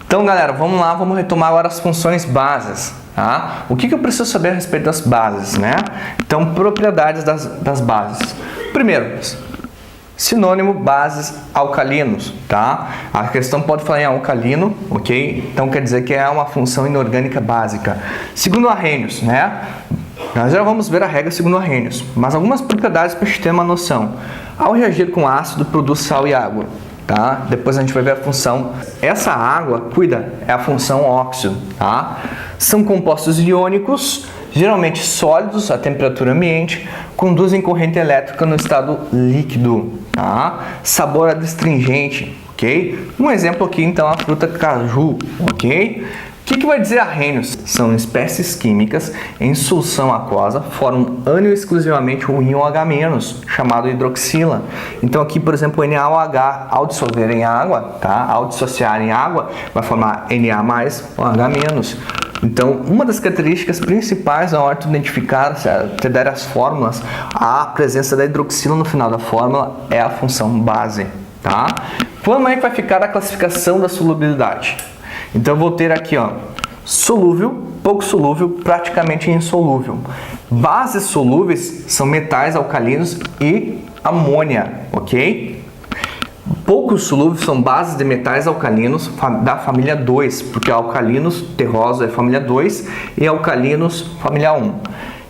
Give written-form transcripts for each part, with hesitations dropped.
Então, galera, vamos lá, vamos retomar agora as funções bases. Tá? O que eu preciso saber a respeito das bases, né? Então, propriedades das bases. Primeiro, sinônimo, bases, alcalinos, tá? A questão pode falar em alcalino, ok? Então quer dizer que é uma função inorgânica básica. Segundo Arrhenius, né? Nós já vamos ver a regra segundo Arrhenius, mas algumas propriedades para a gente ter uma noção. Ao reagir com ácido, produz sal e água, tá? Depois a gente vai ver a função. Essa água, é a função óxido, tá? São compostos iônicos, geralmente sólidos a temperatura ambiente, conduzem corrente elétrica no estado líquido, tá? Sabor adstringente, ok? Um exemplo aqui, então, a fruta caju, ok? O que vai dizer Arrhenius? São espécies químicas em solução aquosa, formam exclusivamente o íon H-, chamado hidroxila. Então aqui, por exemplo, o NaOH, ao dissolver em água, tá? Ao dissociar em água, vai formar Na ou H-. Então, uma das características principais na hora de identificar, te dar as fórmulas, a presença da hidroxila no final da fórmula é a função base, tá? Como é que vai ficar a classificação da solubilidade? Então, eu vou ter aqui, ó, solúvel, pouco solúvel, praticamente insolúvel. Bases solúveis são metais alcalinos e amônia, ok? Pouco solúveis são bases de metais alcalinos da família 2, porque alcalinos terrosos é família 2 e alcalinos família 1.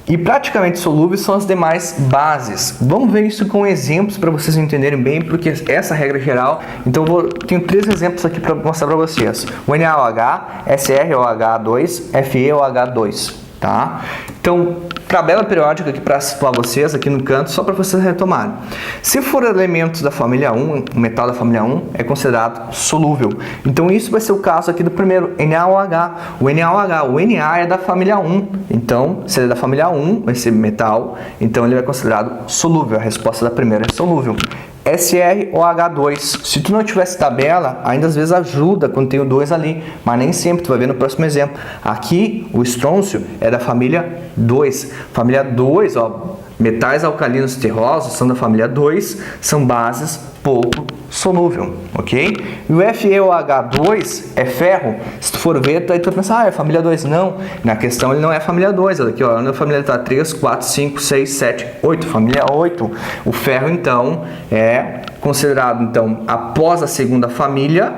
E praticamente solúveis são as demais bases. Vamos ver isso com exemplos para vocês entenderem bem, porque essa regra é geral. Então tenho 3 exemplos aqui para mostrar para vocês. O NaOH, SrOH2, FeOH2, tá? Então, tabela periódica aqui para situar vocês aqui no canto, só para vocês retomarem. Se for elementos da família 1, o metal da família 1 é considerado solúvel. Então, isso vai ser o caso aqui do primeiro, NaOH. O NaOH, o Na é da família 1. Então, se ele é da família 1, vai ser metal, então ele é considerado solúvel. A resposta da primeira é solúvel. SrOH2. Se tu não tivesse tabela, ainda às vezes ajuda quando tem o 2 ali, mas nem sempre, tu vai ver no próximo exemplo. Aqui, o estrôncio é da família 2. Família 2, ó, metais alcalinos terrosos são da família 2, são bases pouco solúvel, ok? E o FeOH2 é ferro. Se tu for ver, aí tu vai pensar, é família 2. Não, na questão ele não é família 2. Olha aqui, ó, na família tá 3, 4, 5, 6, 7, 8, família 8. O ferro, então, é considerado, então, após a segunda família,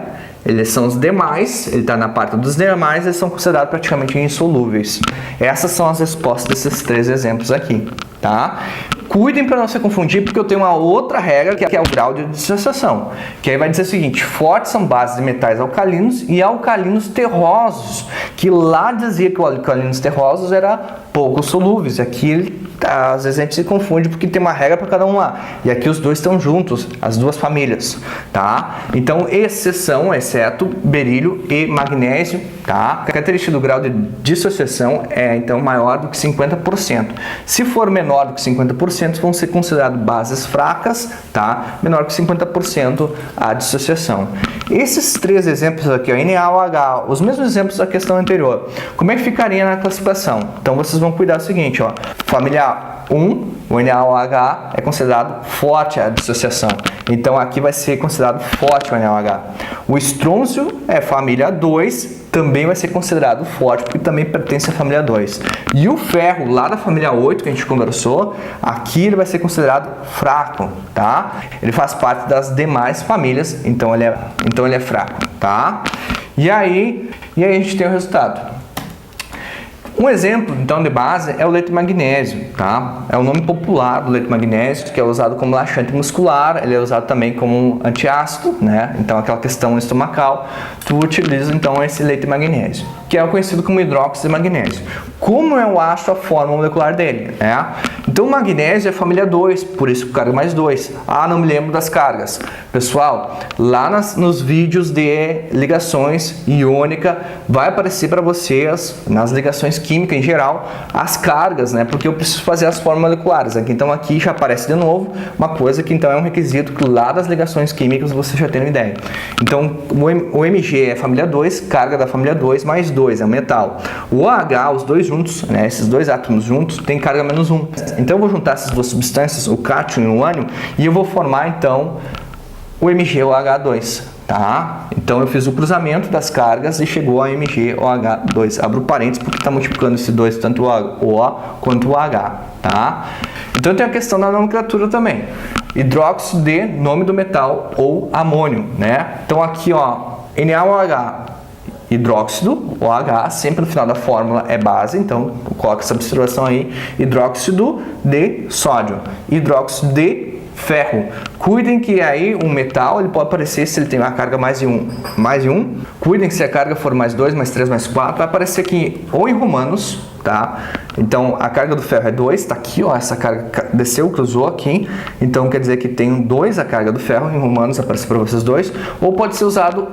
eles são os demais, ele está na parte dos demais, eles são considerados praticamente insolúveis. Essas são as respostas desses 3 exemplos aqui, tá? Cuidem para não se confundir, porque eu tenho uma outra regra, que é o grau de dissociação, que aí vai dizer o seguinte: fortes são bases de metais alcalinos e alcalinos terrosos, que lá dizia que os alcalinos terrosos eram pouco solúveis. Aqui, às vezes a gente se confunde porque tem uma regra para cada um lá. E aqui os dois estão juntos, as duas famílias, tá? Então, exceção, exceto berílio e magnésio, tá? A característica do grau de dissociação é, então, maior do que 50%. Se for menor do que 50%, vão ser consideradas bases fracas, tá? Menor que 50% a dissociação. Esses 3 exemplos aqui, ó, NaOH, os mesmos exemplos da questão anterior. Como é que ficaria na classificação? Então, vocês vão cuidar do seguinte, ó. Família 1, o NaOH é considerado forte a dissociação. Então, aqui vai ser considerado forte o NaOH. O estrôncio é família 2, também vai ser considerado forte, porque também pertence à família 2. E o ferro, lá da família 8, que a gente conversou, aqui ele vai ser considerado fraco, tá? Ele faz parte das demais famílias, então ele é fraco, tá? E aí a gente tem o resultado. Um exemplo, então, de base é o leite magnésio, tá? É o nome popular do leite magnésio, que é usado como laxante muscular, ele é usado também como antiácido, né? Então, aquela questão estomacal, tu utiliza, então, esse leite magnésio, que é conhecido como hidróxido de magnésio. Como eu acho a forma molecular dele, né? Então, o magnésio é família 2, por isso carga mais 2. Ah, não me lembro das cargas. Pessoal, lá nos vídeos de ligações iônica, vai aparecer para vocês, nas ligações químicas em geral, as cargas, né? Porque eu preciso fazer as formas moleculares. Então, aqui já aparece de novo uma coisa que, então, é um requisito que lá das ligações químicas você já tem uma ideia. Então, o Mg é família 2, carga da família 2, mais 2, é um metal. O OH, os dois juntos, né? Esses dois átomos juntos, tem carga menos 1. Então, eu vou juntar essas duas substâncias, o cátion e o ânion, e eu vou formar, então, o MgOH2, tá? Então eu fiz o cruzamento das cargas e chegou a MgOH2. Abro parênteses porque está multiplicando esse 2, tanto o O quanto o H, tá? Então tem a questão da nomenclatura também. Hidróxido de nome do metal ou amônio, né? Então aqui, ó, NaOH, hidróxido, OH, sempre no final da fórmula é base, então coloca essa observação aí, hidróxido de sódio, hidróxido de ferro. Cuidem que aí um metal, ele pode aparecer se ele tem uma carga mais de um. Cuidem que se a carga for mais 2, mais 3, mais 4, vai aparecer aqui ou em romanos, tá? Então a carga do ferro é 2, tá aqui, ó, essa carga desceu, cruzou aqui, então quer dizer que tem 2 a carga do ferro, em romanos aparece para vocês 2, ou pode ser usado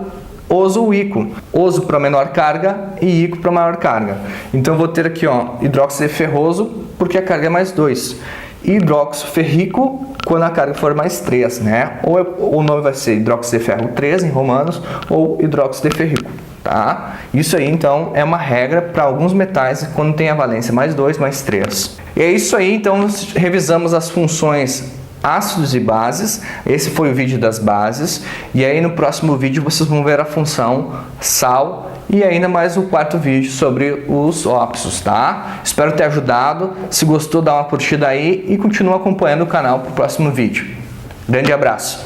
oso ou ico. Oso para menor carga e ico para maior carga. Então eu vou ter aqui, ó, hidróxido de ferroso, porque a carga é mais 2. Hidróxido ferrico, quando a carga for mais 3, né? Ou o nome vai ser hidróxido de ferro 3 em romanos, ou hidróxido de ferrico, tá? Isso aí, então, é uma regra para alguns metais quando tem a valência mais 2, mais 3. E é isso aí, então, revisamos as funções ácidos e bases. Esse foi o vídeo das bases, e aí no próximo vídeo vocês vão ver a função sal e ainda mais o quarto vídeo sobre os óxidos, tá? Espero ter ajudado. Se gostou, dá uma curtida aí e continua acompanhando o canal para o próximo vídeo. Grande abraço!